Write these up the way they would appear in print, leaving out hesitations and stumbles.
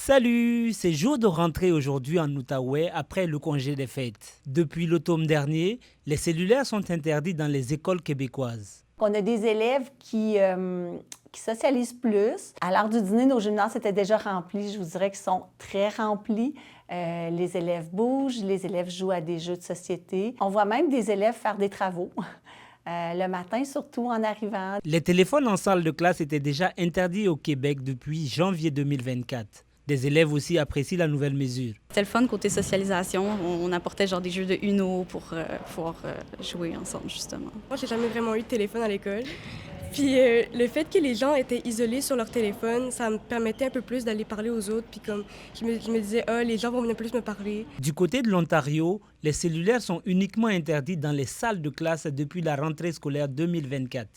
Salut, c'est jour de rentrée aujourd'hui en Outaouais après le congé des fêtes. Depuis l'automne dernier, les cellulaires sont interdits dans les écoles québécoises. On a des élèves qui socialisent plus. À l'heure du dîner, nos gymnases étaient déjà remplis. Je vous dirais qu'ils sont très remplis. Les élèves bougent, les élèves jouent à des jeux de société. On voit même des élèves faire des travaux. Le matin, surtout en arrivant. Les téléphones en salle de classe étaient déjà interdits au Québec depuis janvier 2024. Des élèves aussi apprécient la nouvelle mesure. C'était le fun côté socialisation. On apportait genre des jeux de Uno pour pouvoir jouer ensemble, justement. Moi, j'ai jamais vraiment eu de téléphone à l'école. Puis le fait que les gens étaient isolés sur leur téléphone, ça me permettait un peu plus d'aller parler aux autres. Puis comme je me disais, les gens vont venir plus me parler. Du côté de l'Ontario, les cellulaires sont uniquement interdits dans les salles de classe depuis la rentrée scolaire 2024.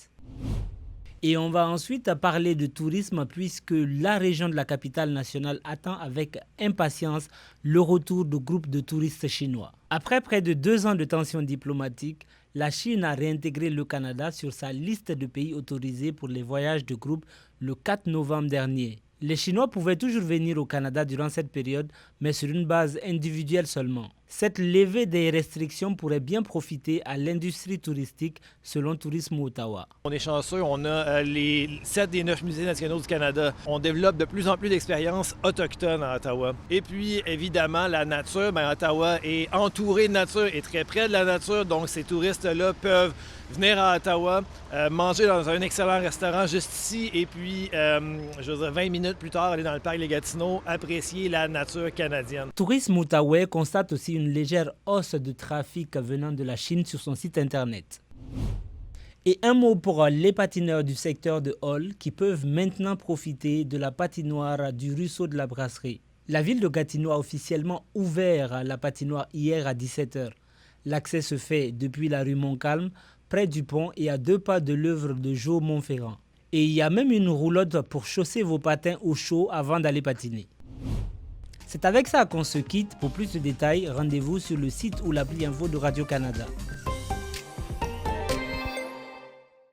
Et on va ensuite parler de tourisme puisque la région de la capitale nationale attend avec impatience le retour de groupes de touristes chinois. Après près de 2 ans de tensions diplomatiques, la Chine a réintégré le Canada sur sa liste de pays autorisés pour les voyages de groupe le 4 novembre dernier. Les Chinois pouvaient toujours venir au Canada durant cette période, mais sur une base individuelle seulement. Cette levée des restrictions pourrait bien profiter à l'industrie touristique, selon Tourisme Ottawa. On est chanceux, on a les 7 des 9 musées nationaux du Canada. On développe de plus en plus d'expériences autochtones à Ottawa. Et puis, évidemment, la nature, Ottawa est entouré de nature et très près de la nature, donc ces touristes-là peuvent venir à Ottawa, manger dans un excellent restaurant juste ici, et puis, 20 minutes plus tard, aller dans le parc Les Gatineaux, apprécier la nature canadienne. Tourisme Outaouais constate aussi une légère hausse de trafic venant de la Chine sur son site internet. Et un mot pour les patineurs du secteur de Hall qui peuvent maintenant profiter de la patinoire du ruisseau de la Brasserie. La ville de Gatineau a officiellement ouvert la patinoire hier à 17h. L'accès se fait depuis la rue Montcalm, près du pont et à 2 pas de l'œuvre de Joe Montferrand. Et il y a même une roulotte pour chausser vos patins au chaud avant d'aller patiner. C'est avec ça qu'on se quitte. Pour plus de détails, rendez-vous sur le site ou l'appli info de Radio-Canada.